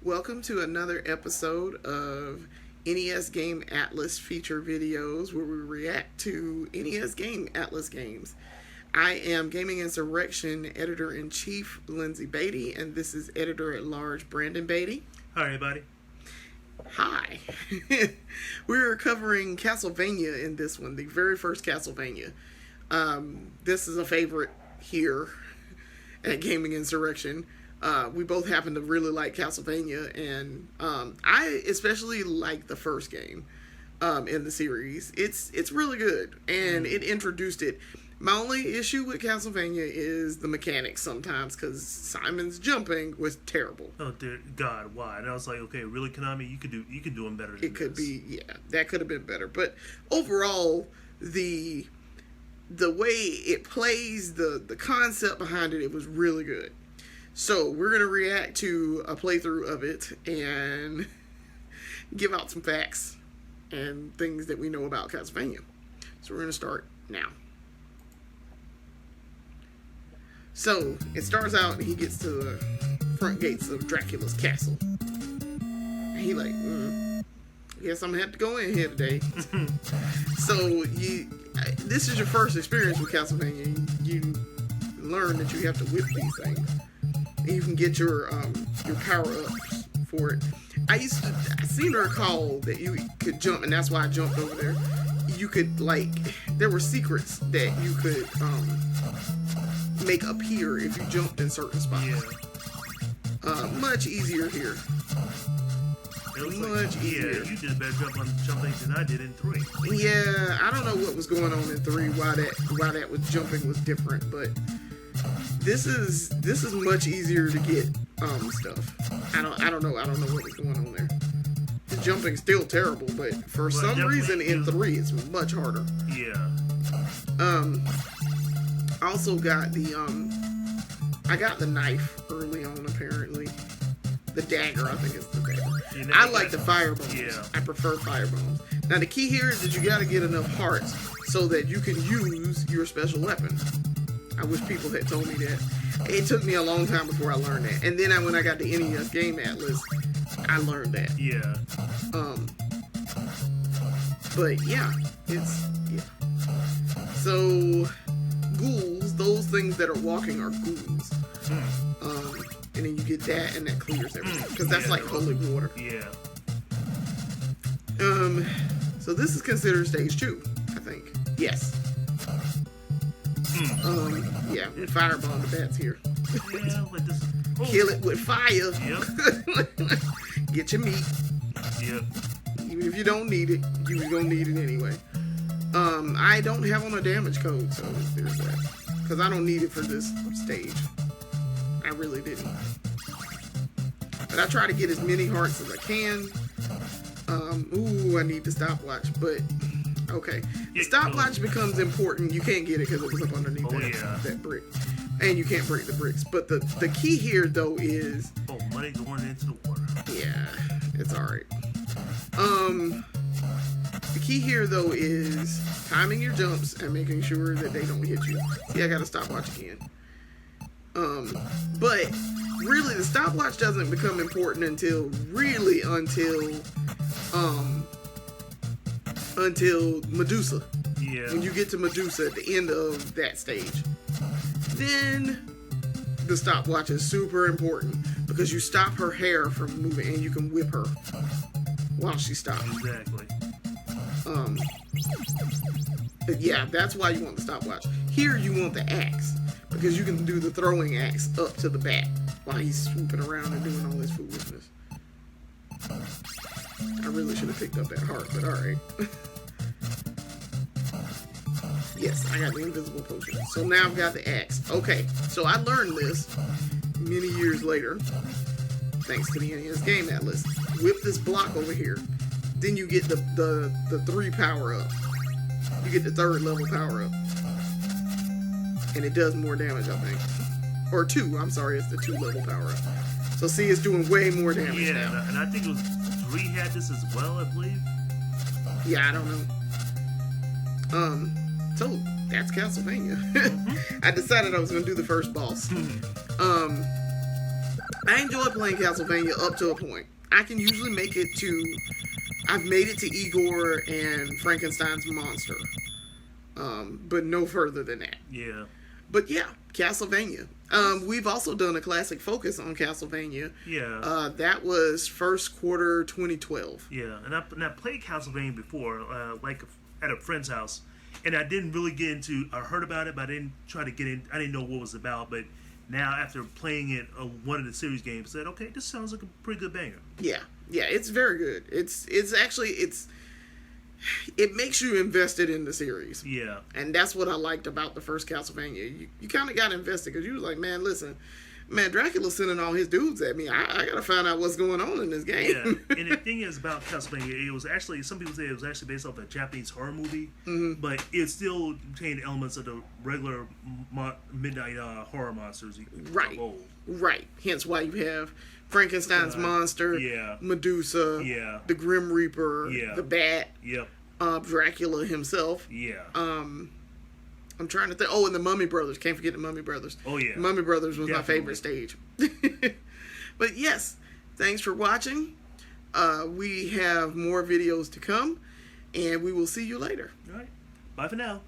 Welcome to another episode of NES Game Atlas feature videos where we react to NES Game Atlas games. I am Gaming Insurrection Editor-in-Chief Lyndsey Beatty, and this is Editor-at-Large Brandon Beatty. Hi, everybody. Hi. We're covering Castlevania in this one, the very first Castlevania. This is a favorite here at Gaming Insurrection. We both happen to really like Castlevania, and I especially like the first game in the series. It's really good, and it introduced it. My only issue with Castlevania is the mechanics sometimes, because Simon's jumping was terrible. Oh dear God, why? And I was like, okay, really, Konami, you could do them better than It could this. be, yeah, that could have been better. But overall, the way it plays, the concept behind it, it was really good. So we're going to react to a playthrough of it and give out some facts and things that we know about Castlevania. So we're going to start now. So it starts out and he gets to the front gates of Dracula's castle. And he like, I guess I'm going to have to go in here today. So this is your first experience with Castlevania. You learn that you have to whip these things. You can get your power-ups for it. I seem to recall that you could jump, and that's why I jumped over there. You could, there were secrets that you could make appear if you jumped in certain spots. Yeah. Much easier here. Much easier. Yeah, you did a better job on jumping than I did in 3. Yeah, I don't know what was going on in 3, why that was jumping was different, but this is much easier to get stuff. I don't know what was going on there. The jumping's still terrible, but for some reason in 3 it's much harder. Yeah. I also got I got the knife early on apparently. The dagger, I think it's the dagger. I like the fire bombs. Yeah. I prefer fire bombs. Now the key here is that you gotta get enough hearts so that you can use your special weapon. I wish people had told me that. It took me a long time before I learned that. And then when I got the NES Game Atlas, I learned that. Yeah. But yeah, So ghouls, those things that are walking are ghouls. And then you get that, and that clears everything. Because that's like holy water. Yeah. So this is considered stage 2, I think. Yes. Yeah, we firebomb the bats here. Yeah, like this. Oh. Kill it with fire. Yep. Get your meat. Yep. Even if you don't need it, you're gonna need it anyway. I don't have on a damage code, so there's that. Because I don't need it for this stage. I really didn't. But I try to get as many hearts as I can. I need the stopwatch, but okay. The stopwatch becomes important. You can't get it because it was up underneath that brick. And you can't break the bricks. But the key here, though, is... Oh, money going into the water. Yeah, it's alright. The key here, though, is timing your jumps and making sure that they don't hit you. See, I got a stopwatch again. But really, the stopwatch doesn't become important until Medusa. Yeah. When you get to Medusa at the end of that stage, then the stopwatch is super important because you stop her hair from moving and you can whip her while she stops. Exactly. Yeah, that's why you want the stopwatch. Here you want the axe because you can do the throwing axe up to the bat while he's swooping around and doing all this foolishness. I really should have picked up that heart, but alright. Yes, I got the invisible potion. So now I've got the axe. Okay, so I learned this many years later, thanks to the NES Game Atlas. Whip this block over here. Then you get the 3 power up. You get the 3rd level power up. And it does more damage, I think. Or 2, I'm sorry, it's the 2 level power up. So see, it's doing way more damage now. Yeah, and I think it was 3 had this as well, I believe. Yeah, I don't know. So that's Castlevania. I decided I was gonna do the first boss. I enjoy playing Castlevania up to a point. I can usually make it to... I've made it to Igor and Frankenstein's monster. But no further than that. Yeah. But yeah, Castlevania. We've also done a classic focus on Castlevania. Yeah. That was first quarter 2012. Yeah, and I played Castlevania before, like at a friend's house, and I didn't really get into. I heard about it, but I didn't try to get in. I didn't know what it was about, but now after playing it, one of the series games, I said, okay, this sounds like a pretty good banger. Yeah, it's very good. It's actually it makes you invested in the series. Yeah. And that's what I liked about the first Castlevania. You kind of got invested because you was like, man, listen, man, Dracula's sending all his dudes at me. I got to find out what's going on in this game. Yeah. And the thing is about Castlevania, it was actually, some people say it was actually based off a Japanese horror movie, but it still contained elements of the regular midnight horror monsters. Right. Right. Hence why you have Frankenstein's monster, Medusa, the Grim Reaper, the Bat, Dracula himself. Yeah. I'm trying to think. Oh, and the Mummy Brothers. Can't forget the Mummy Brothers. Oh, yeah. Mummy Brothers was my favorite stage. But yes, thanks for watching. We have more videos to come, and we will see you later. All right. Bye for now.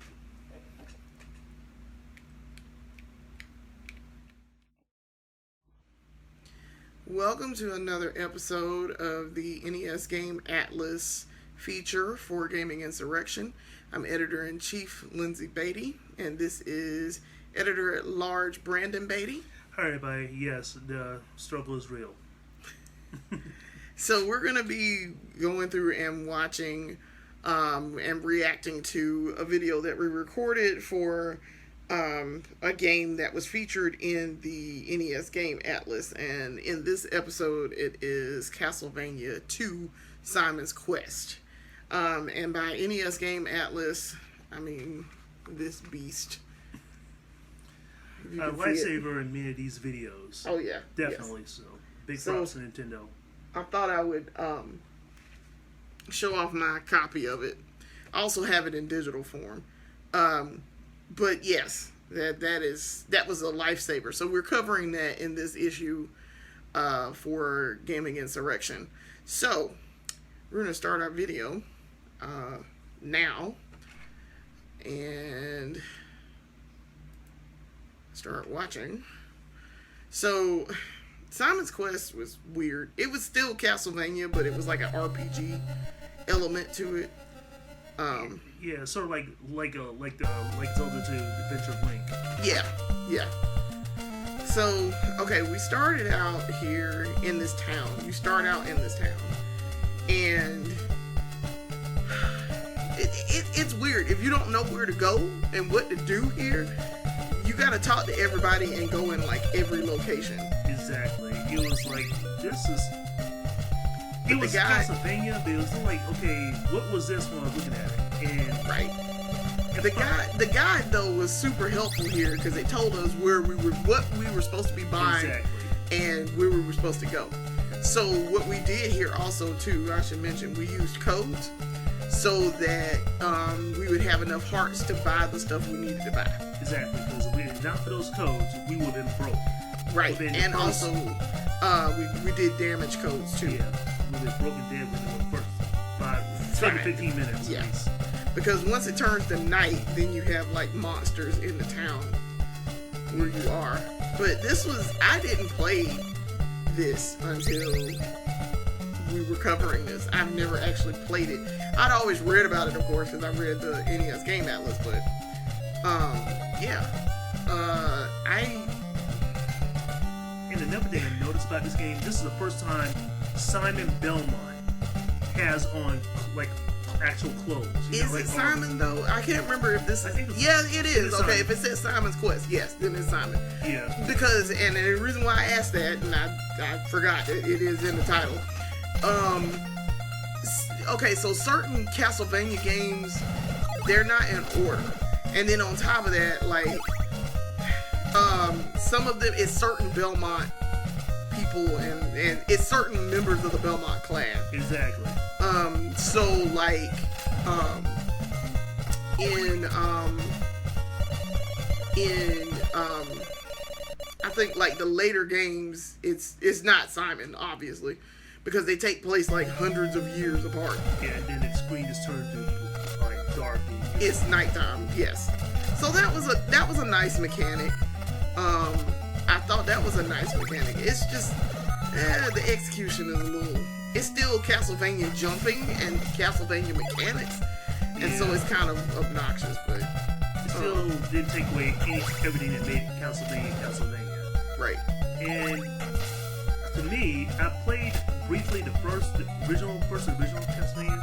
Welcome to another episode of the NES Game Atlas feature for Gaming Insurrection. I'm Editor-in-Chief Lyndsey Beatty, and this is Editor-at-Large Brandon Beatty. Hi, everybody. Yes, the struggle is real. So we're going to be going through and watching and reacting to a video that we recorded for a game that was featured in the NES Game Atlas, and in this episode it is Castlevania II: Simon's Quest. And by NES Game Atlas, I mean this beast. Lifesaver in many of these videos. Oh yeah, definitely. Yes. So big props to Nintendo. I thought I would show off my copy of it. I also have it in digital form. But yes, that was a lifesaver. So we're covering that in this issue for Gaming Insurrection. So we're going to start our video now and start watching. So Simon's Quest was weird. It was still Castlevania, but it was like an RPG element to it. Yeah, sort of like Zelda 2 Adventure of Link. Yeah. So, okay, we started out here in this town. You start out in this town. And it's weird. If you don't know where to go and what to do here, you gotta talk to everybody and go in like every location. Exactly. It was like, it was Castlevania, but it was like, okay, what was this when I was looking at it? And right. The guide though was super helpful here because they told us what we were supposed to be buying and where we were supposed to go. So what we did here also too, I should mention, we used codes so that we would have enough hearts to buy the stuff we needed to buy. Exactly, because if we did not for those codes, we would have been broke. Right, and also we did damage codes too. Yeah, we would have broken dead within the first 10 to 15 minutes. Yes. Because once it turns to night, then you have like monsters in the town where you are. But I didn't play this until we were covering this. I've never actually played it. I'd always read about it, of course, because I read the NES Game Atlas, but And another thing I noticed about this game, this is the first time Simon Belmont has on like actual clothes. Is it Simon though? I can't remember if this is. Yeah, it is. Okay, if it says Simon's Quest, yes, then it's Simon. Yeah. Because, and the reason why I asked that, and I forgot, it is in the title. Okay, so certain Castlevania games, they're not in order. And then on top of that, like, some of them, it's certain Belmont people and it's certain members of the Belmont clan. Exactly. So like, I think like the later games, it's not Simon, obviously, because they take place like hundreds of years apart. Yeah, and then the screen just turned to like dark. And, it's nighttime, yes. So that was a nice mechanic. I thought that was a nice mechanic. It's just the execution is a little. It's still Castlevania jumping and Castlevania mechanics, and so it's kind of obnoxious, but it still didn't take away everything that made Castlevania. Right. And to me, I played briefly the original Castlevania.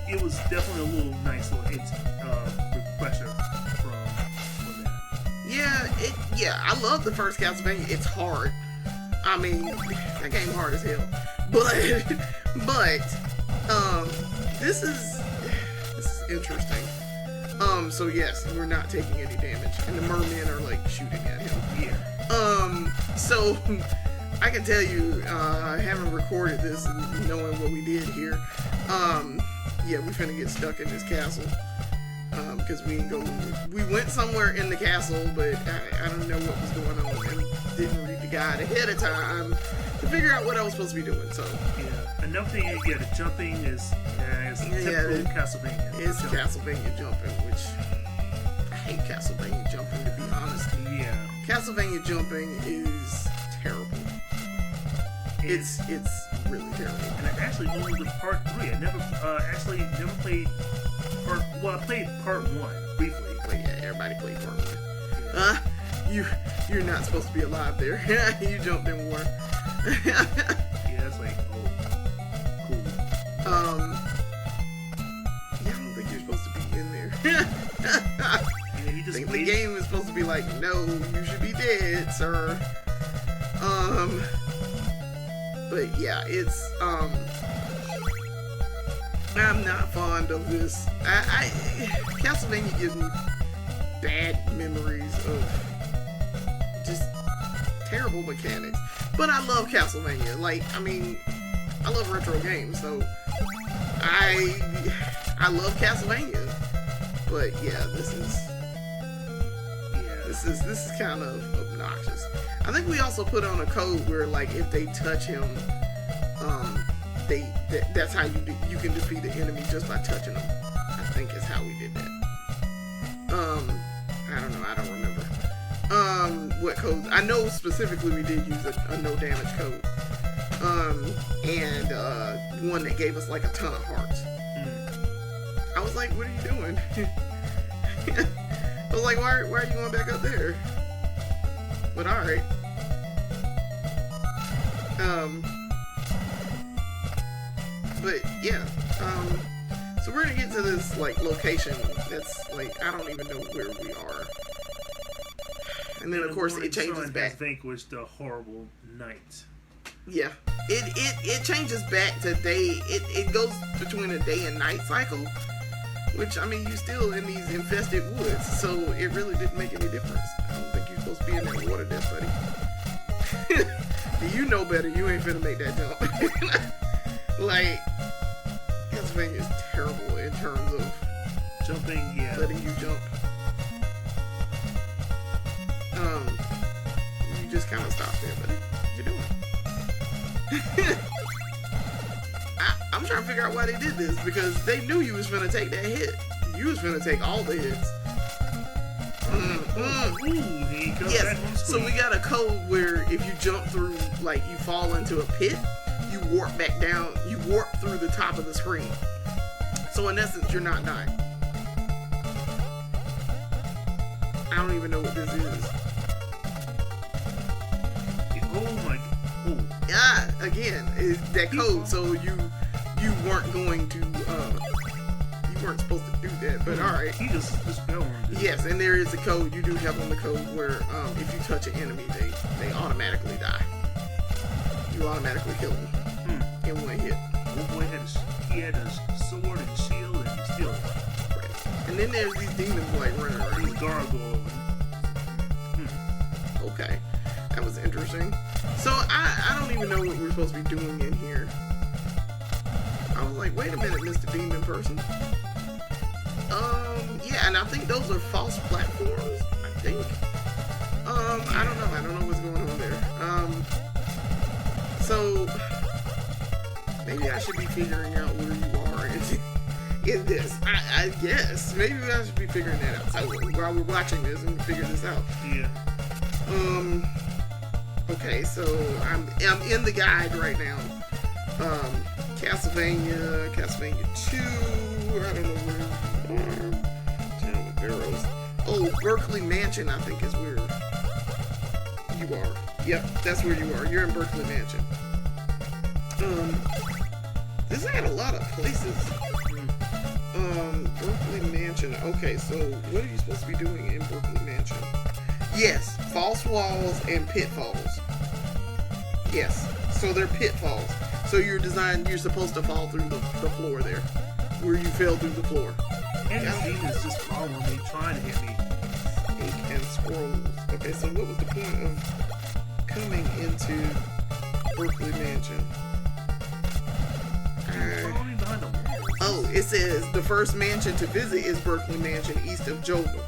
It was definitely a little nice little refresher from that. Yeah, I love the first Castlevania. It's hard. I mean, that game hard as hell. But this is interesting. So yes, we're not taking any damage, and the mermen are like shooting at him. Yeah. So I can tell you, having recorded this and knowing what we did here, yeah, we finna get stuck in this castle. Because we went somewhere in the castle, but I don't know what was going on and didn't read the guide ahead of time to figure out what I was supposed to be doing. So yeah, another thing, the jumping is typical Castlevania. It's Castlevania jumping, which I hate Castlevania jumping, to be honest. Yeah, Castlevania jumping is terrible. It's really terrible. And I actually only with part 3. I never played part. Well, I played part 1 briefly. But yeah, everybody played part 1. Yeah. You're not supposed to be alive there. You jumped in water. Yeah, that's like cool. Yeah, I don't think you're supposed to be in there. Yeah, he just the game is supposed to be like, no, you should be dead, sir. But yeah, it's I'm not fond of this. Castlevania gives me bad memories of just terrible mechanics. But I love Castlevania. Like, I mean, I love retro games, so I love Castlevania. But yeah, this is kind of obnoxious. I think we also put on a code where, like, if they touch him, that's how you can defeat the enemy just by touching them. I think is how we did that. I don't know. I don't remember. What codes? I know specifically we did use a no damage code. And one that gave us like a ton of hearts. I was like, what are you doing? I was like, why are you going back up there? But alright. But yeah, so we're gonna get to this like location that's like I don't even know where we are, and then of course it changes back. Has vanquished the horrible night. Yeah, it changes back to day. It goes between a day and night cycle, which I mean you still in these infested woods, so it really didn't make any difference. I don't think you're supposed to be in that water depth, buddy. You know better. You ain't finna make that jump. Like, Castlevania is terrible in terms of jumping, yeah. Letting you jump. You just kind of stop there, buddy. What you doing? I'm trying to figure out why they did this, because they knew you was finna take that hit. You was finna take all the hits. Ooh, yes, so we got a code where if you jump through, like, you fall into a pit, you warp back down, you warp through the top of the screen. So in essence, you're not dying. I don't even know what this is. Oh my, oh. Yeah, again, is that code, so you weren't going to, you weren't supposed to do that, but alright. He just fell on it. Yes, and there is a code, you do have on the code where, if you touch an enemy, they automatically die. You automatically kill them in one hit. Old boy had a sword and a shield and still. Right. And then there's these demons like running around. These gargoyles. Okay, that was interesting. So I don't even know what we're supposed to be doing in here. I was like, wait a minute, Mr. Demon Person. Yeah, and I think those are false platforms. I think. I don't know. I don't know what's going on there. So maybe I should be figuring out where you are in this. I guess maybe I should be figuring that out. So while we're watching this and figure this out. Yeah. Okay, so I'm in the guide right now. Castlevania II. I don't know where you are. Town of Barrows. Oh, Berkeley Mansion, I think, is where you are. Yep, that's where you are. You're in Berkeley Mansion. This had a lot of places. Berkeley Mansion. Okay, so what are you supposed to be doing in Berkeley Mansion? Yes, false walls and pitfalls. Yes, so they're pitfalls. So you're supposed to fall through the floor there, where you fell through the floor. And the demons just following me, trying to hit me. Snake and scrolls. Okay, so what was the point of coming into Berkeley Mansion? Following behind the walls. Oh, it says the first mansion to visit is Berkeley Mansion, east of Jova.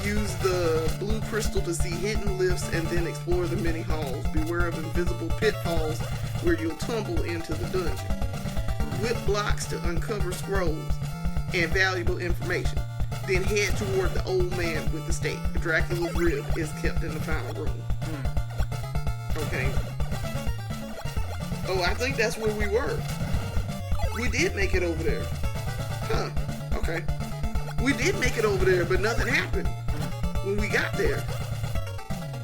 Use the blue crystal to see hidden lifts and then explore the many halls. Beware of invisible pitfalls where you'll tumble into the dungeon. Whip blocks to uncover scrolls and valuable information. Then head toward the old man with the stake. Dracula's rib is kept in the final room. Okay. Oh, I think that's where we were. We did make it over there. Huh. Okay. We did make it over there, but nothing happened when we got there.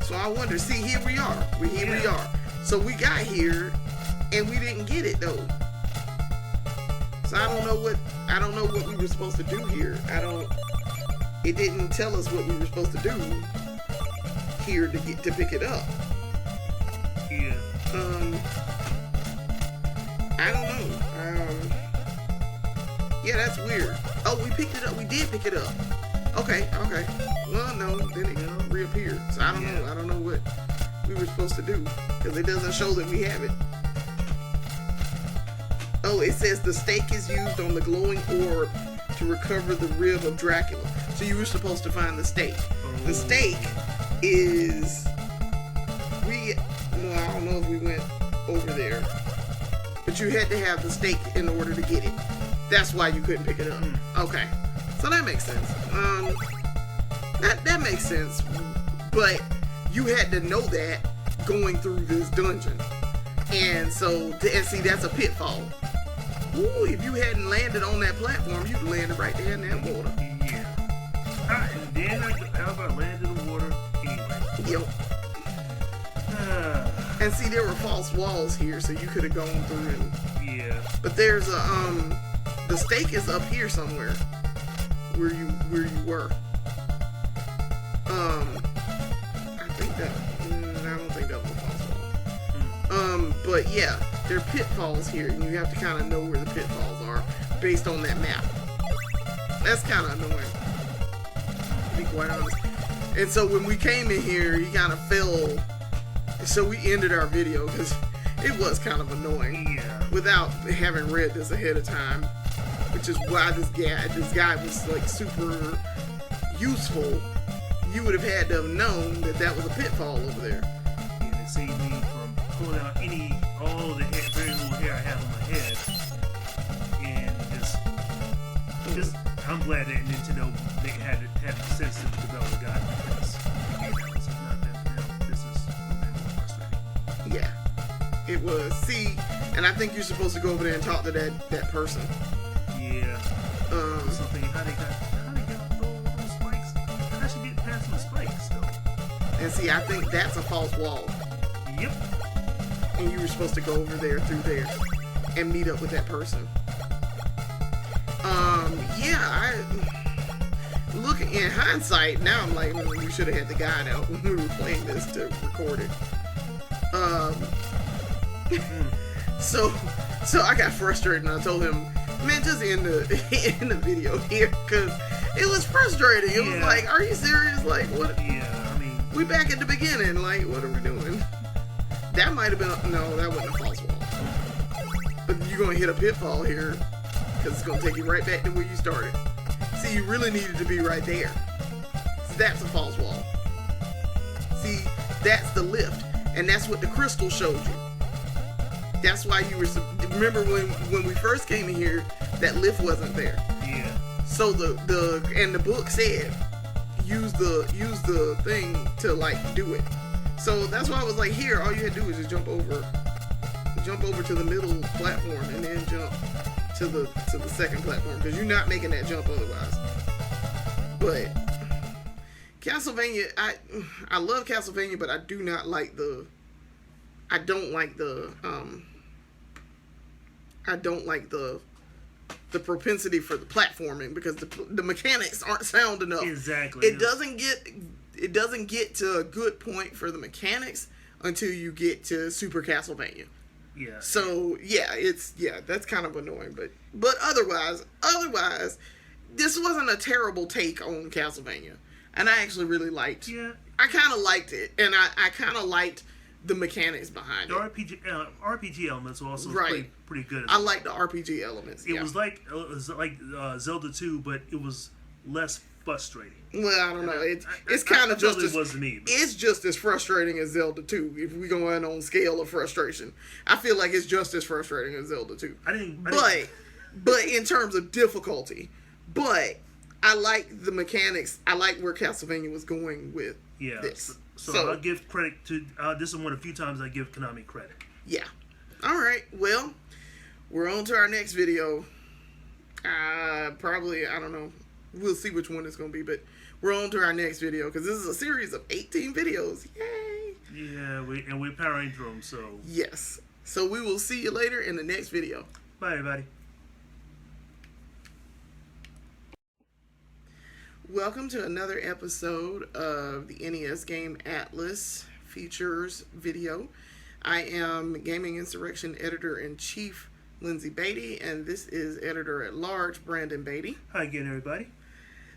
So I wonder, see, here we are. We are. So we got here and we didn't get it though. So I don't know what we were supposed to do here. It didn't tell us what we were supposed to do here to pick it up. Yeah. I don't know. Yeah, that's weird. Oh, we picked it up. We did pick it up. Okay. Well, no, then it reappeared. So I don't know. I don't know what we were supposed to do because it doesn't show that we have it. Oh, it says the stake is used on the glowing orb to recover the rib of Dracula. So you were supposed to find the stake. The stake is I don't know if we went over there, but you had to have the stake in order to get it. That's why you couldn't pick it up. Okay, so that makes sense. That makes sense, but you had to know that going through this dungeon, and see that's a pitfall. Ooh, if you hadn't landed on that platform, you'd landed right there in that water. Yeah. And then I landed in the water anyway. Yep. And see, there were false walls here, so you could have gone through and. Yeah. But there's the stake is up here somewhere, where you were. I don't think that was a false wall. But yeah, there are pitfalls here, and you have to kind of know where the pitfalls are based on that map. That's kind of annoying, to be quite honest. And so when we came in here, he kind of fell. So we ended our video because it was kind of annoying without having read this ahead of time, which is why this guy was like super useful. You would have had to have known that was a pitfall over there. Yeah, it saved me from pulling out all the very little hair I have on my head, and just I'm glad that Nintendo had the sense to develop a guide like this. Yeah, it was. See, and I think you're supposed to go over there and talk to that person. Yeah. Something. How they got those spikes? I should get past those spikes though. And see, I think that's a false wall. Yep. And you were supposed to go over there through there and meet up with that person. Yeah. Look, in hindsight, now I'm like, we should have had the guide out when we were playing this to record it. So I got frustrated and I told him, man, just end the video here because it was frustrating. It was like, are you serious? Like, what? Yeah, I mean, we back at the beginning. Like, what are we doing? That might have been no, that wasn't a false wall. But you're gonna hit a pitfall here because it's gonna take you right back to where you started. See, you really needed to be right there. that's a false wall. See, that's the lift, and that's what the crystal showed you. That's why you were. Remember when we first came in here, that lift wasn't there. Yeah. So the book said use the thing to like do it. So that's why I was like, here, all you had to do is just jump over to the middle platform and then jump to the second platform, because you're not making that jump otherwise. But Castlevania, I love Castlevania, but I don't like the propensity for the platforming, because the mechanics aren't sound enough. Exactly. It doesn't get to a good point for the mechanics until you get to Super Castlevania. Yeah. So that's kind of annoying, but otherwise, this wasn't a terrible take on Castlevania, and I actually really liked. Yeah. I kind of liked it, and I kind of liked the mechanics behind the it. RPG elements were also pretty good. I like the RPG elements. It was like Zelda 2, but it was less frustrating. Well, I don't know. It's kind of just as was to me. It's just as frustrating as Zelda 2. If we go in on scale of frustration, I feel like it's just as frustrating as Zelda 2. But in terms of difficulty, but I like the mechanics. I like where Castlevania was going with this. So I'll give credit to. This is one of the few times I give Konami credit. Yeah. All right. Well, we're on to our next video. Probably, I don't know. We'll see which one it's going to be, but we're on to our next video, because this is a series of 18 videos. Yay! Yeah, we're powering through them, so... Yes. So we will see you later in the next video. Bye, everybody. Welcome to another episode of the NES Game Atlas features video. I am Gaming Insurrection Editor-in-Chief Lyndsey Beatty, and this is Editor-at-Large Brandon Beatty. Hi again, everybody.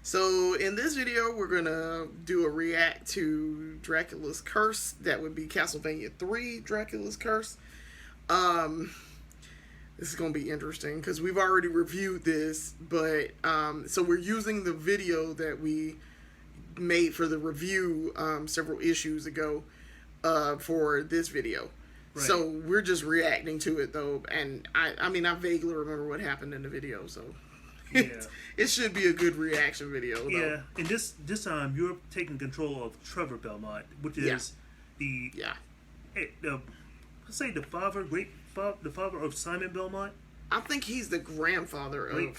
So in this video, we're going to do a react to Dracula's Curse. That would be Castlevania III, Dracula's Curse. This is going to be interesting, because we've already reviewed this, but so we're using the video that we made for the review several issues ago for this video. Right. So we're just reacting to it, though, and I mean, I vaguely remember what happened in the video, so it should be a good reaction video, though. Yeah, and this time you're taking control of Trevor Belmont, which is the father of Simon Belmont. I think he's the grandfather of.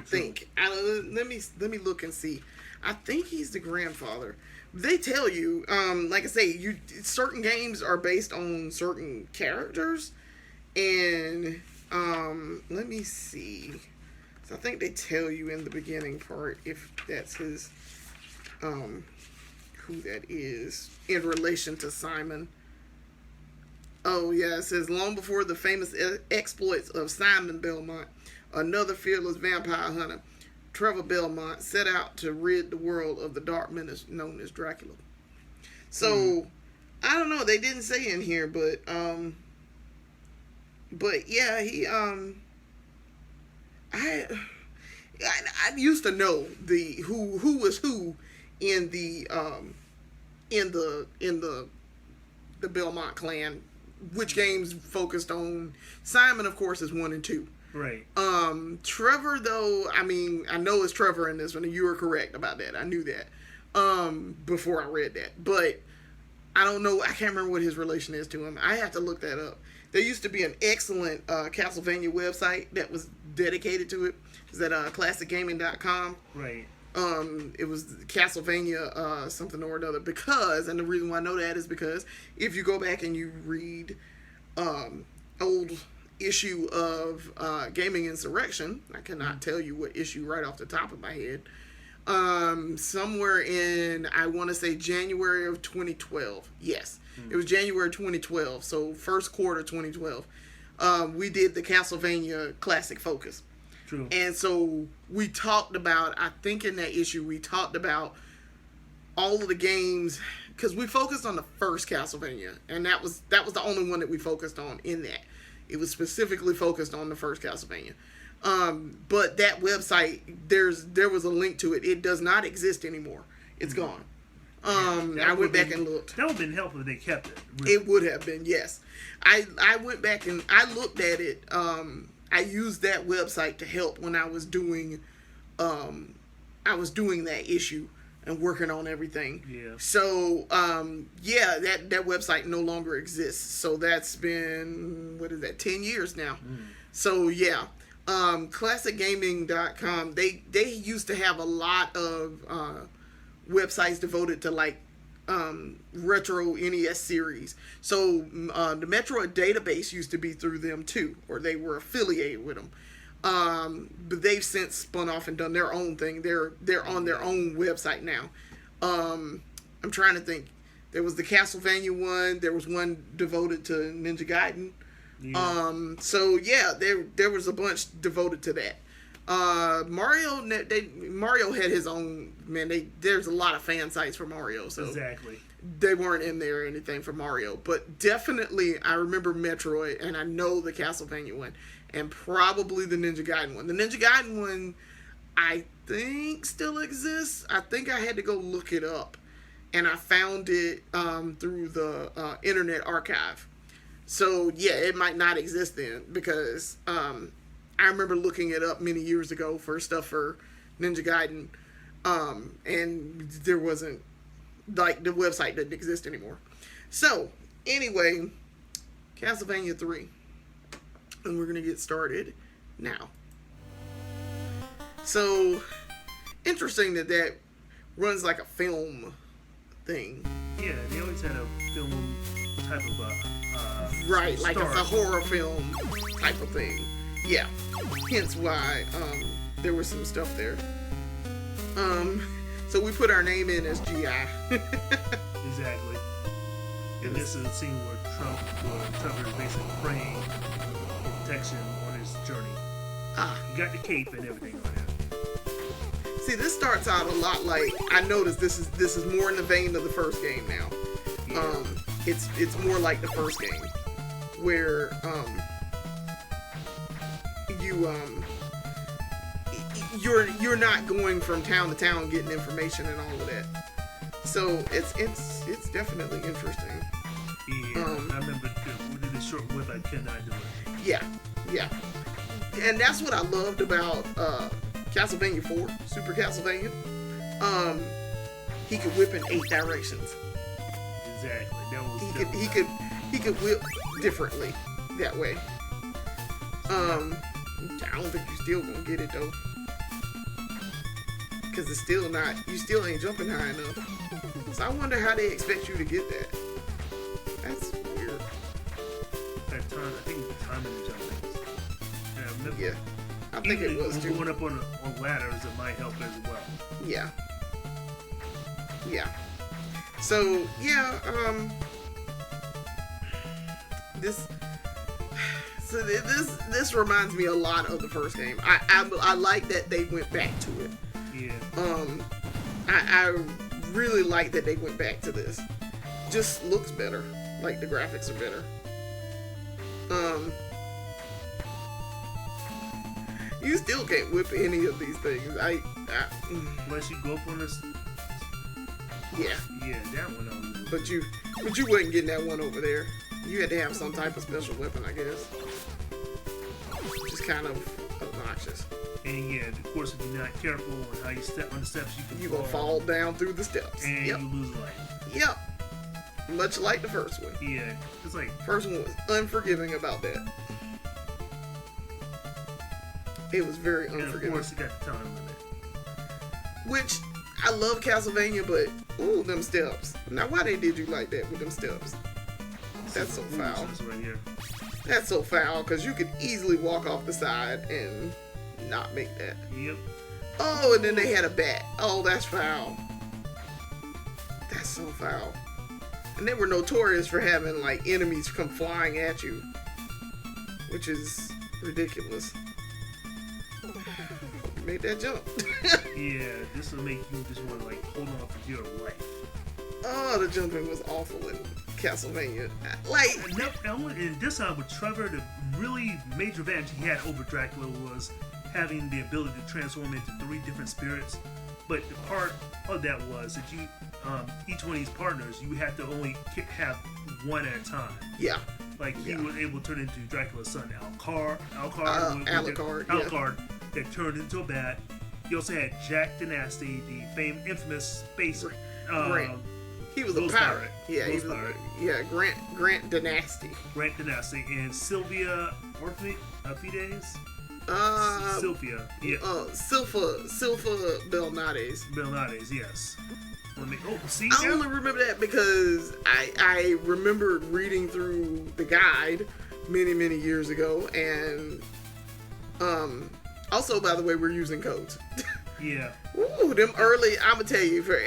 Think. Let me look and see. I think he's the grandfather. They tell you, like I say, certain games are based on certain characters, and let me see. So I think they tell you in the beginning part if that's his, who that is in relation to Simon. Oh yeah, it says long before the famous exploits of Simon Belmont, another fearless vampire hunter, Trevor Belmont, set out to rid the world of the dark menace known as Dracula. So I don't know. They didn't say in here, but yeah, he I used to know the who was who in the Belmont clan. Which games focused on Simon, of course, is 1 and 2. Right. Trevor, though, I mean, I know it's Trevor in this one, and you were correct about that. I knew that before I read that. But I don't know. I can't remember what his relation is to him. I have to look that up. There used to be an excellent Castlevania website that was dedicated to it. It was at classicgaming.com. Right. It was Castlevania something or another, because, and the reason why I know that is because if you go back and you read old issue of Gaming Insurrection, I cannot tell you what issue right off the top of my head, somewhere in, I want to say January of 2012. Yes, it was January 2012, so first quarter 2012. We did the Castlevania Classic Focus. True. And so we talked about, I think in that issue, we talked about all of the games, because we focused on the first Castlevania, and that was the only one that we focused on in that. It was specifically focused on the first Castlevania. But that website, there was a link to it. It does not exist anymore. It's gone. Yeah, I went back and looked. That would have been helpful if they kept it. Really. It would have been, yes. I went back and I looked at it. I used that website to help when I was doing that issue and working on everything. Yeah. So, that website no longer exists. So that's been, 10 years now. So, yeah. ClassicGaming.com, they used to have a lot of websites devoted to, like, retro NES series. So, the Metroid database used to be through them, too. Or they were affiliated with them. But they've since spun off and done their own thing. They're on their own website now. I'm trying to think. There was the Castlevania one. There was one devoted to Ninja Gaiden. Yeah. So yeah, there was a bunch devoted to that. Mario had his own, there's a lot of fan sites for Mario. So exactly. They weren't in there or anything for Mario, but definitely I remember Metroid, and I know the Castlevania one, and probably the Ninja Gaiden one. The Ninja Gaiden one, I think still exists. I think I had to go look it up, and I found it through the Internet Archive. So yeah, it might not exist then, because I remember looking it up many years ago for stuff for Ninja Gaiden, and there wasn't, like, the website didn't exist anymore. So anyway, Castlevania 3, and we're gonna get started now. So interesting that runs like a film thing. Yeah, they always had a film type of right, like start. it's a horror film type of thing. Yeah, hence why there was some stuff there. So we put our name in as GI. Exactly. And this is a scene where Trevor is basically praying for protection on his journey. He got the cape and everything on it. See, this starts out a lot like, I noticed this is more in the vein of the first game now. Yeah. It's more like the first game, where you're not going from town to town getting information and all of that. So it's definitely interesting. Yeah, I remember we did a short whip. I cannot do it. Yeah, and that's what I loved about Castlevania 4, Super Castlevania. He could whip in 8 directions. Exactly. That was he could whip differently that way. I don't think you're still gonna get it though, because it's still not. You still ain't jumping high enough. So I wonder how they expect you to get that. That's weird. That time, I think the time in the jumping. Yeah, I think it was too. Going up on ladders, it might help as well. Yeah. So yeah, this reminds me a lot of the first game. I like that they went back to it. Yeah. I really like that they went back to this. Just looks better. Like, the graphics are better. You still can't whip any of these things. Unless you go up on this. Yeah. Yeah, that one. But you wasn't getting that one over there. You had to have some type of special weapon, I guess. Which is kind of obnoxious. And yeah, of course, if you're not careful on how you step on the steps, you gonna fall down through the steps. And you lose life. Yep. Much like the first one. Yeah, it's like first one was unforgiving about that. It was very unforgiving. And of course, it got the time limit. Which, I love Castlevania, but ooh, them steps. Now, why they did you like that with them steps? That's so foul. Right here. That's so foul, because you could easily walk off the side and not make that. Yep. Oh, and then they had a bat. Oh, that's foul. That's so foul. And they were notorious for having, like, enemies come flying at you, which is ridiculous. Make that jump. Yeah, this will make you just want to, like, hold on for dear life. Oh, the jumping was awful in Castlevania. Like, and this time with Trevor, the really major advantage he had over Dracula was having the ability to transform into 3 different spirits. But the part of that was that you, each one of these partners, you had to only have one at a time. Yeah. Like he was able to turn into Dracula's son, Alucard, that turned into a bat. You also had Jack Dynasty, the infamous space. Grant. He was a pirate. Yeah, he was pirate. Grant Dynasty. Grant Dynasty and Sylvia Fides. Sylvia. Yeah. Silpha Belnades. Belnades, yes. I only remember that because I remembered reading through the guide many years ago, and also, by the way, we're using codes. Yeah. Ooh, them early, I'm gonna tell you, for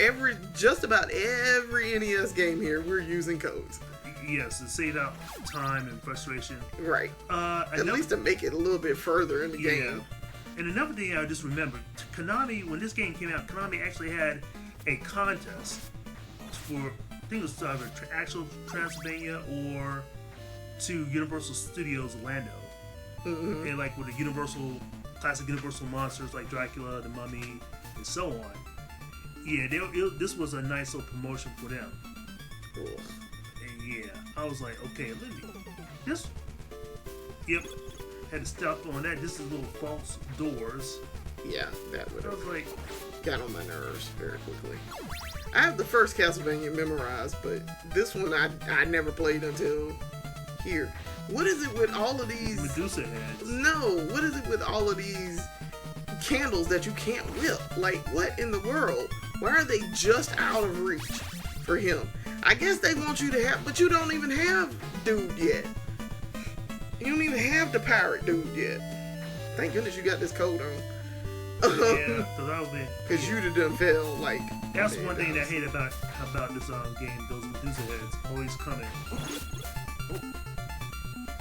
just about every NES game here, we're using codes. Yes, to save out time and frustration. Right. At least to make it a little bit further in the game. And another thing I just remembered, Konami, when this game came out, Konami actually had a contest for, I think it was either actual Transylvania or to Universal Studios Orlando. Mm-hmm. And like with the classic Universal monsters like Dracula, the Mummy, and so on. Yeah, this was a nice little promotion for them. Cool. And yeah, I was like, okay, had to stop on that. This is little false doors. Yeah, that would have. I was like, got on my nerves very quickly. I have the first Castlevania memorized, but this one I never played until here. What is it with all of these Medusa heads? No, what is it with all of these candles that you can't whip? Like, what in the world? Why are they just out of reach for him? I guess they want you to have, but you don't even have dude yet. You don't even have the pirate dude yet. Thank goodness you got this code on. Yeah, because you'd have done fell like. That's one thing I hate about this game. Those Medusa heads always coming.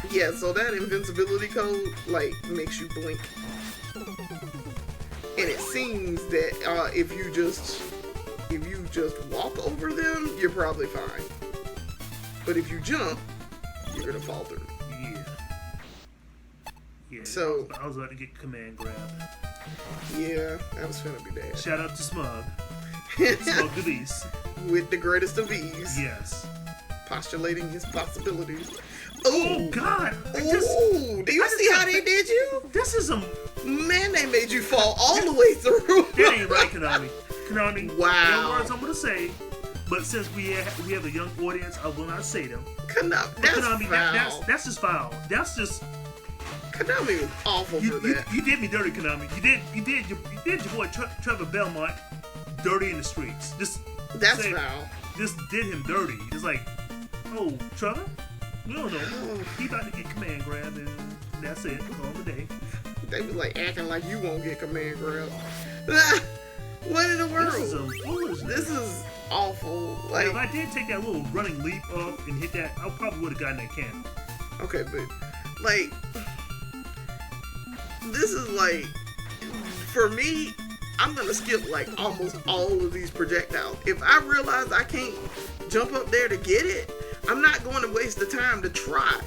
Yeah, so that invincibility code like makes you blink, and it seems that if you just walk over them, you're probably fine. But if you jump, you're gonna fall through. Yeah. So I was about to get command grab. Yeah, that was gonna be bad. Shout out to Smug. Smug Device. With the greatest of ease. Yes. Postulating his possibilities. Oh God! Do you see how they did you? This is man. They made you fall all the way through. That ain't right, Konami. Konami. Wow. No words I'm gonna say, but since we have a young audience, I will not say them. Konami, foul. That's just foul. That's just. Konami was awful for that. You did me dirty, Konami. You did your boy Trevor Belmont dirty in the streets. That's foul. Just did him dirty. It's like, oh, Trevor. We don't know. He about to get command grab, and that's it. Call it a day. They was like acting like you won't get command grab. What in the world? This is some foolishness. This is awful. Like, if I did take that little running leap up and hit that, I probably would have gotten that cannon. Okay, but like, this is like, for me, I'm gonna skip like almost all of these projectiles. If I realize I can't jump up there to get it, I'm not going to waste the time to try.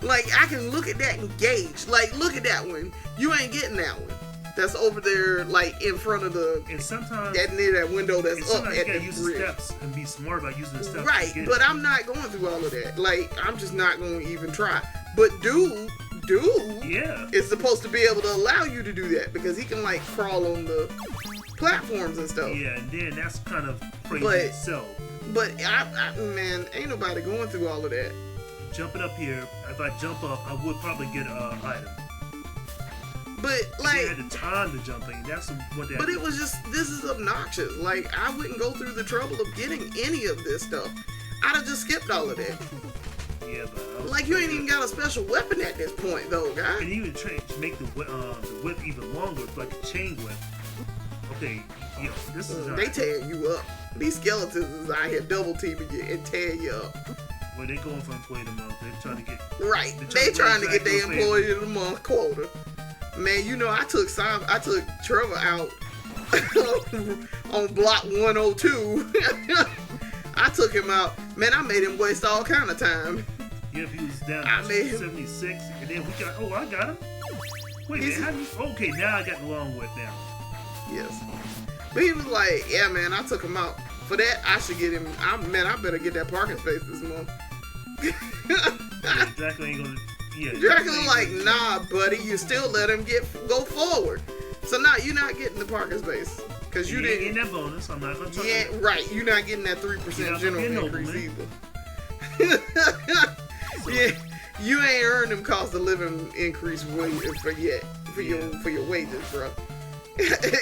Like, I can look at that and gauge. Like, look at that one. You ain't getting that one. That's over there, like, in front of the... And sometimes... that near that window that's up at the bridge. You gotta use the steps and be smart about using the steps. Right, but I'm not going through all of that. Like, I'm just not going to even try. But dude is supposed to be able to allow you to do that because he can, like, crawl on the platforms and stuff. Yeah, and then that's kind of crazy itself. But man, ain't nobody going through all of that. Jumping up here, if I jump up, I would probably get an item. But like, you had the time to jump in. That's what that. But it was just, this is obnoxious. Like, I wouldn't go through the trouble of getting any of this stuff. I'd have just skipped all of that. Yeah, but like, you ain't even got a special weapon at this point, though, guy. And even to make the whip even longer, it's like a chain whip. Okay, yo, this is. They tearing you up. These skeletons is out here double teaming you and tearing you up. Well, they going for employee of the month. They're trying to get. Right. They trying to get their employee of the month quota. Man, you know, I took Trevor out on block 102. I took him out. Man, I made him waste all kind of time. Yeah, if he was down to 76, and then we got. Oh, I got him. Wait, man, how do you? Okay, now I got the long whip now. Yes. But he was like, yeah, man, I took him out. For that, I should get him. I better get that parking space this month. Yeah, Dracula ain't gonna. Yeah, Dracula like, nah, buddy, you still let him go forward. So now you're not getting the parking space because you didn't get that bonus. I'm not gonna talk. Yeah, right. You're not getting that 3% general increase either. Yeah, you ain't earned them cost of living increase for your wages, bro.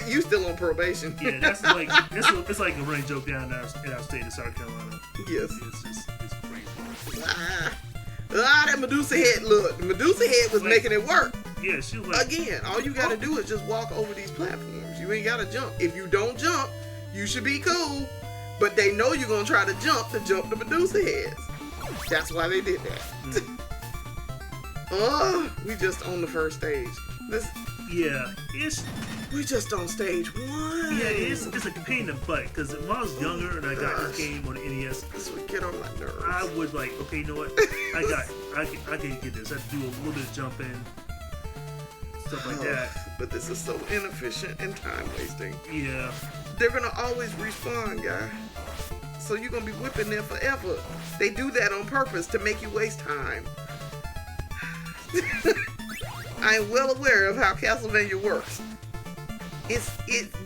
You still on probation. Yeah, that's like it's like a running joke down in our state of South Carolina. Yes, it's crazy. That Medusa head look. The Medusa head was making it work. Yeah, she was like, again. All you gotta do is just walk over these platforms. You ain't gotta jump. If you don't jump, you should be cool. But they know you're gonna try to jump the Medusa heads. That's why they did that. We just on the first stage. We just on stage 1. Yeah, it's a pain in the butt because when I was younger and I got this game on the NES, this would get on my nerves. I would like, okay, you know what? I can get this. I have to do a little bit of jumping, stuff like that. But this is so inefficient and time wasting. Yeah. They're gonna always respawn, guy. So you're gonna be whipping there forever. They do that on purpose to make you waste time. I am well aware of how Castlevania works.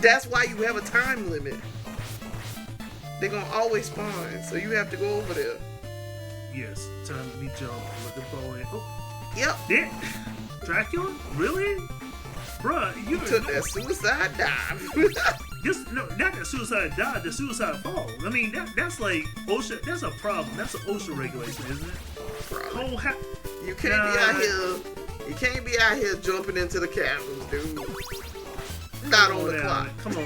That's why you have a time limit. They're gonna always spawn, so you have to go over there. Yes, time to me jump. Looking forward. Oh. Yep. Yeah. Dracula? Really? Bruh, you took that suicide dive. Not the suicide dive, the suicide fall. I mean, that's like OSHA. That's a problem. That's an OSHA regulation, isn't it? Problem. You can't be out here. You can't be out here jumping into the caverns, dude. Not on the clock. Come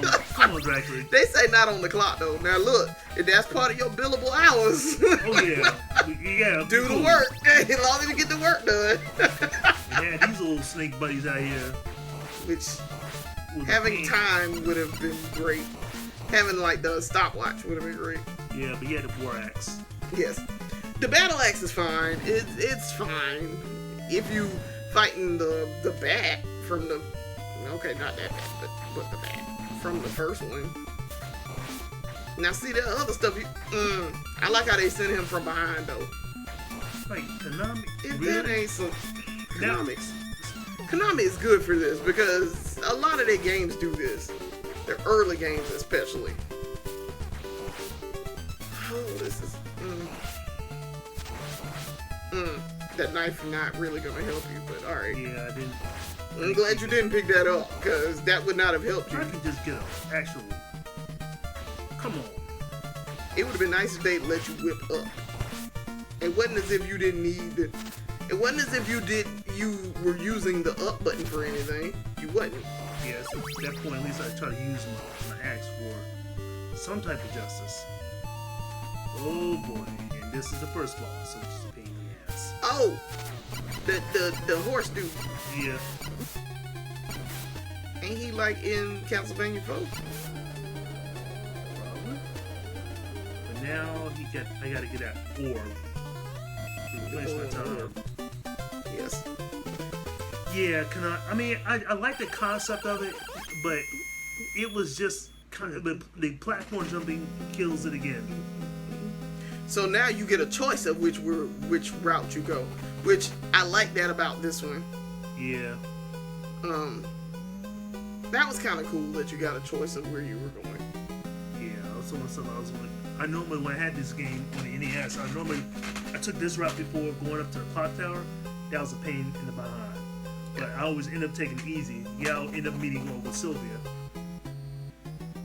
on, Dracula. They say not on the clock though. Now look, if that's part of your billable hours. Oh yeah. Do the work. As long as you get the work done. Yeah, these little snake buddies out here. Which having time would have been great. Having like the stopwatch would have been great. Yeah, but you had the war axe. Yes. The battle axe is fine. It's fine. If you fighting the bat from the not that bat, but the bat from the first one. Now see the other stuff. I like how they sent him from behind though. Like Konami. That ain't some economics. Konami is good for this because a lot of their games do this. Their early games especially. Oh, this is. That knife not really gonna help you, but alright. Yeah, I didn't. I'm glad you didn't pick that up, because that would not have helped you. I can just get an actual. Come on. It would have been nice if they'd let you whip up. It wasn't as if you didn't need. It wasn't as if you were using the up button for anything. You wasn't. Yes, at that point, at least I try to use my axe for some type of justice. Oh boy, and this is the first boss, which is a pain in the ass. Oh, the horse dude. Yeah. Ain't he like in Castlevania 4? Probably. But now I gotta get that orb to replace my time. Yes. Yeah, I mean, I like the concept of it, but it was just kind of the platform jumping kills it again. So now you get a choice of which route you go, which I like that about this one. Yeah. That was kind of cool that you got a choice of where you were going. Yeah, also I normally when I had this game on the NES, I took this route before going up to the clock tower. That was a pain in the behind. But I always end up taking it easy. Yeah, I'll end up meeting one with Sylvia.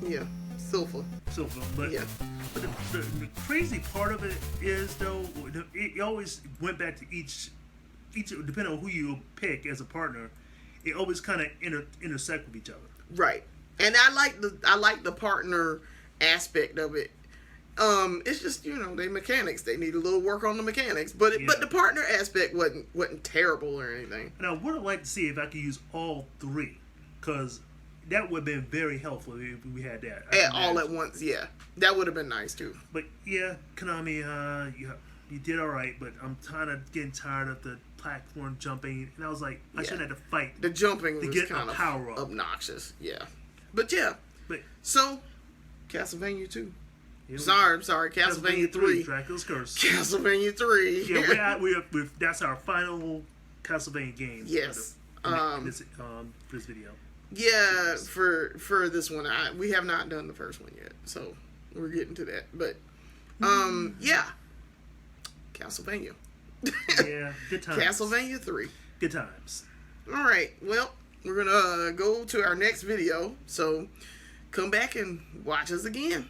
Yeah, Silpha. But, yeah. But the crazy part of it is, though, it always went back to each depending on who you pick as a partner, it always kind of intersect with each other. Right. And I like the partner aspect of it. It's just, they mechanics. They need a little work on the mechanics, but the partner aspect wasn't terrible or anything. And I would like to see if I could use all three, because that would have been very helpful if we had that. All at once, yeah. That would have been nice too. But yeah, Konami, you did all right, but I'm kind of getting tired of the platform jumping, and I was like, I shouldn't have to fight. The jumping to was get kind a of power up. Obnoxious, yeah. But yeah, But So, Castlevania 2. yeah, Sorry, Castlevania 3. Dracula's Curse. Castlevania 3. Yeah, we're that's our final Castlevania game. Yes. For this video. Yeah, for this one, we have not done the first one yet, so we're getting to that. But, yeah. Castlevania. Yeah, good times. Castlevania 3. Good times. All right, well, we're going to go to our next video, so come back and watch us again.